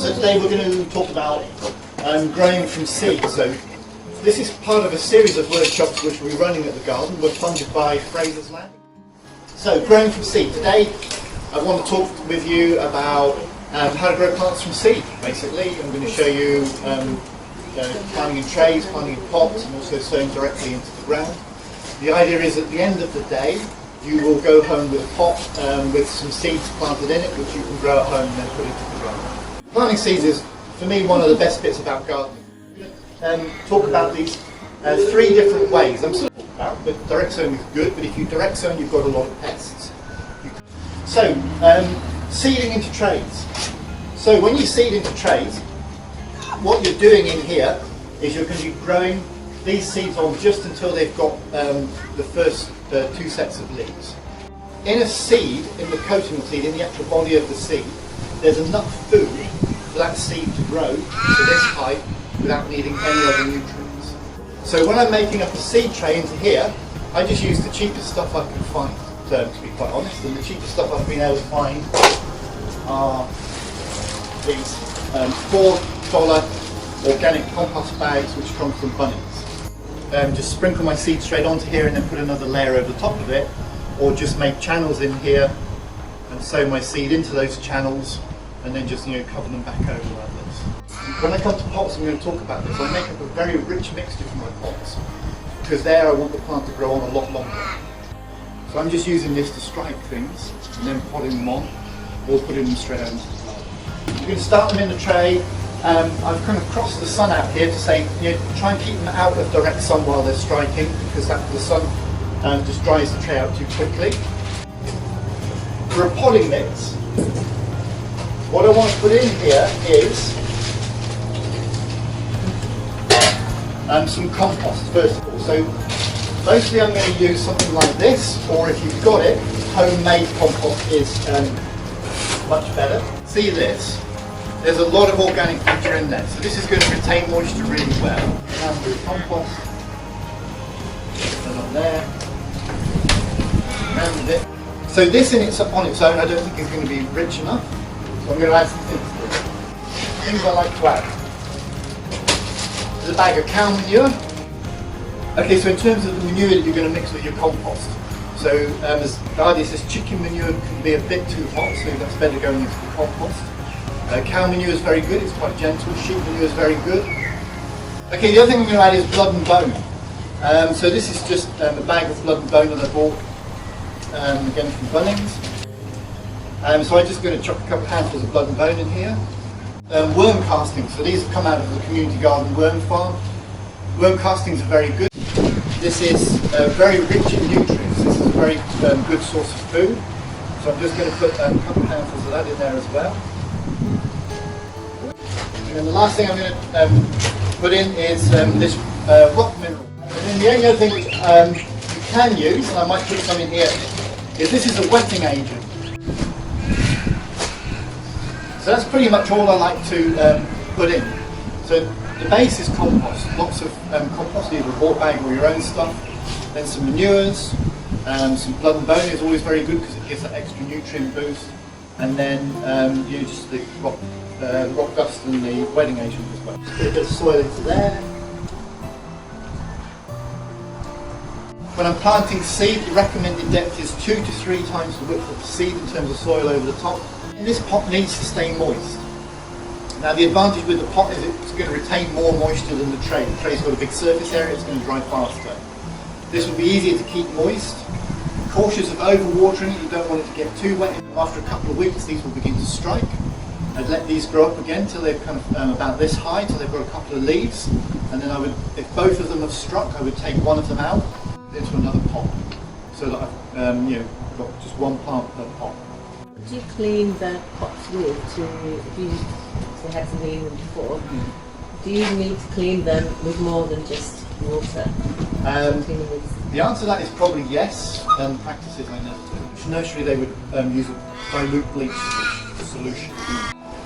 So today we're going to talk about growing from seed. So this is part of a series of workshops which we're running at the garden. We're funded by Fraser's Land. So growing from seed. Today I want to talk with you about how to grow plants from seed, basically. I'm going to show you planting in trays, planting in pots, and also sowing directly into the ground. The idea is at the end of the day you will go home with a pot with some seeds planted in it, which you can grow at home and then put into the ground. Planting seeds is, for me, one of the best bits about gardening. Talk about these three different ways. I'm sort of talking about, but direct sowing is good, but if you direct sow, you've got a lot of pests. So, seeding into trays. So when you seed into trays, what you're doing in here is you're going to be growing these seeds on just until they've got the first two sets of leaves. In a seed, in the coating of the seed, in the actual body of the seed, there's enough food for that seed to grow to this height without needing any other nutrients. So when I'm making up a seed tray into here, I just use the cheapest stuff I can find, to be quite honest, and the cheapest stuff I've been able to find are these $4 organic compost bags which come from Bunnings. Just sprinkle my seed straight onto here and then put another layer over the top of it, or just make channels in here and sow my seed into those channels and then just cover them back over like this. When I come to pots, I'm going to talk about this. I make up a very rich mixture for my pots because there I want the plant to grow on a lot longer. So I'm just using this to strike things and then potting them on or putting them straight out into the plant. You can start them in the tray. I've kind of crossed the sun out here to say, try and keep them out of direct sun while they're striking, because the sun just dries the tray out too quickly. For a potting mix, what I want to put in here is some compost first of all. So mostly I'm going to use something like this, or if you've got it, homemade compost is much better. See this? There's a lot of organic matter in there, so this is going to retain moisture really well. And the compost, put that on there, and it. So this on its own I don't think is going to be rich enough, so I'm going to add some things to it. Things I like to add. There's a bag of cow manure. Okay, so in terms of the manure that you're going to mix with your compost, so as Guardia says, chicken manure can be a bit too hot, so that's better going into the compost. Cow manure is very good, it's quite gentle. Sheep manure is very good. Okay, the other thing I'm going to add is blood and bone. So this is just a bag of blood and bone that I bought, again from Bunnings. So I'm just going to chuck a couple of handfuls of blood and bone in here. Worm castings, so these have come out of the community garden worm farm. Worm castings are very good. This is very rich in nutrients. This is a very good source of food. So I'm just going to put a couple of handfuls of that in there as well. And the last thing I'm going to put in is this rock mineral. And then the only other thing which you can use, and I might put some in here, is this is a wetting agent. So that's pretty much all I like to put in. So the base is compost, lots of compost, either a bought bag or your own stuff. Then some manures, some blood and bone is always very good because it gives that extra nutrient boost. And then just the rock dust and the wetting agent as well. Just put a bit of soil into there. When I'm planting seed, the recommended depth is 2 to 3 times the width of the seed in terms of soil over the top. And this pot needs to stay moist. Now the advantage with the pot is it's going to retain more moisture than the tray. The tray's got a big surface area, it's going to dry faster. This will be easier to keep moist. Cautious of overwatering it, you don't want it to get too wet. After a couple of weeks these will begin to strike. I'd let these grow up again till they're kind of about this high, till they've got a couple of leaves, and then I would, if both of them have struck, I would take one of them out into another pot, so that I've got just one plant per pot. Would you clean the pots with if you had something in them before? Do you need to clean them with more than just water? The answer to that is probably yes. Practices I never do. In nursery they would use a dilute bleach solution.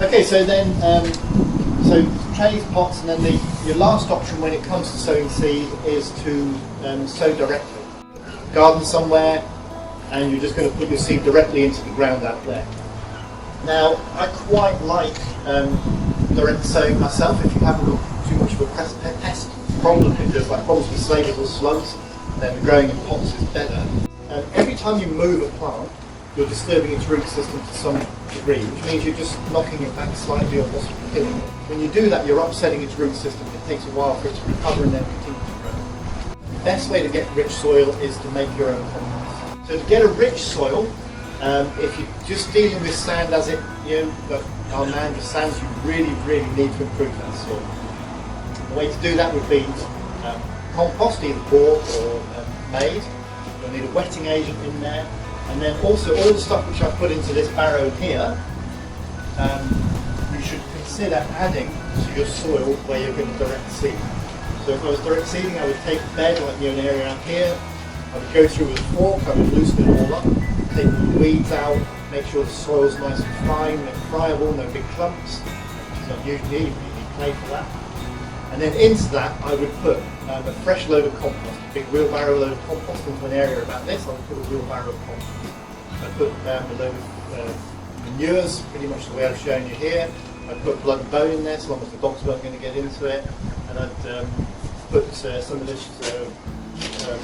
Okay, so then trays, pots, and then your last option when it comes to sowing seed is to sow directly. Garden somewhere, and you're just going to put your seed directly into the ground out there. Now, I quite like direct sowing myself. If you haven't got too much of a pest problem, if there's like problems with slavers or slugs, then growing in pots is better. Every time you move a plant, you're disturbing its root system to some degree, which means you're just knocking it back slightly or possibly killing it. When you do that, you're upsetting its root system. It takes a while for it to recover and then continue to grow. The best way to get rich soil is to make your own compost. So to get a rich soil, if you're just dealing with sand as it, our land with sands, you really, really need to improve that soil. The way to do that would be compost, either bought or made. You'll need a wetting agent in there. And then also all the stuff which I've put into this barrow here, you should consider adding to your soil where you're going to direct seed. So if I was direct seeding, I would take a bed, like an area out here, I would go through with a fork, I would loosen it all up, take the weeds out, make sure the soil's nice and fine, no friable, no big clumps, which is unusual, you need clay for that. And then into that I would put a fresh load of compost, a big wheelbarrow load of compost into an area about this. I would put a wheelbarrow of compost. I put a load of manures, pretty much the way I've shown you here. I'd put blood and bone in there, so long as the dogs weren't going to get into it. And I'd put some of this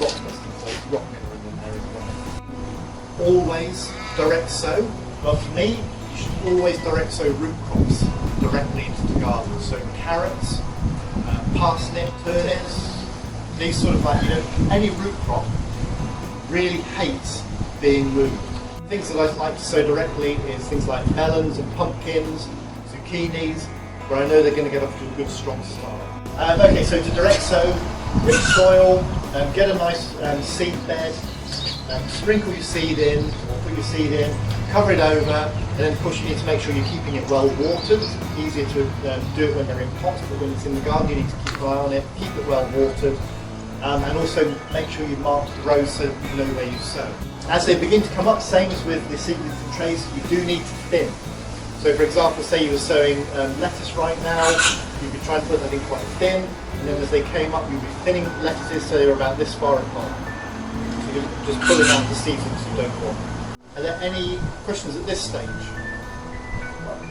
rock dust, rock mineral in there as well. Always direct sow, but for me, you should always direct sow root crops directly into the garden. So carrots, parsnip, turnips, these sort of any root crop really hates being moved. Things that I like to sow directly is things like melons and pumpkins, zucchinis, where I know they're going to get off to a good strong start. Okay, so to direct sow, rich soil, get a nice seed bed, sprinkle your seed in, or put your seed in, cover it over, and then of course you need to make sure you're keeping it well watered. It's easier to do it when they're in pots, but when it's in the garden you need to keep an eye on it, keep it well watered, and also make sure you mark the rows so that you know where you sow. As they begin to come up, same as with the seedlings and trays, you do need to thin. So for example, say you were sowing lettuce right now, you'd be trying to put that in quite thin, and then as they came up you'd be thinning lettuces so they were about this far apart. So you're just pulling out the seedlings you don't want. Are there any questions at this stage?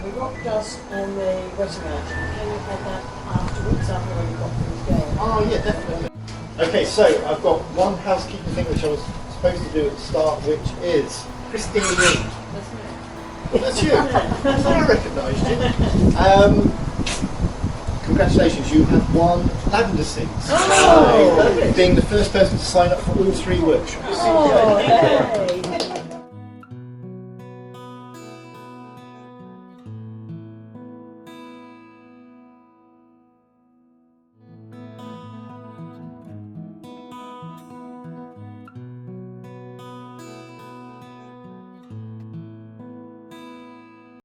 The rock dust and the wetting agent, can you add that afterwards, after when you've got things going? Oh yeah, definitely. Okay, so I've got one housekeeping thing which I was supposed to do at the start, which is Christine Reed. That's me. Well, that's you. I recognised you. Congratulations, you have won lavender seeds. Oh! Being the first person to sign up for all 3 workshops. Oh, yay!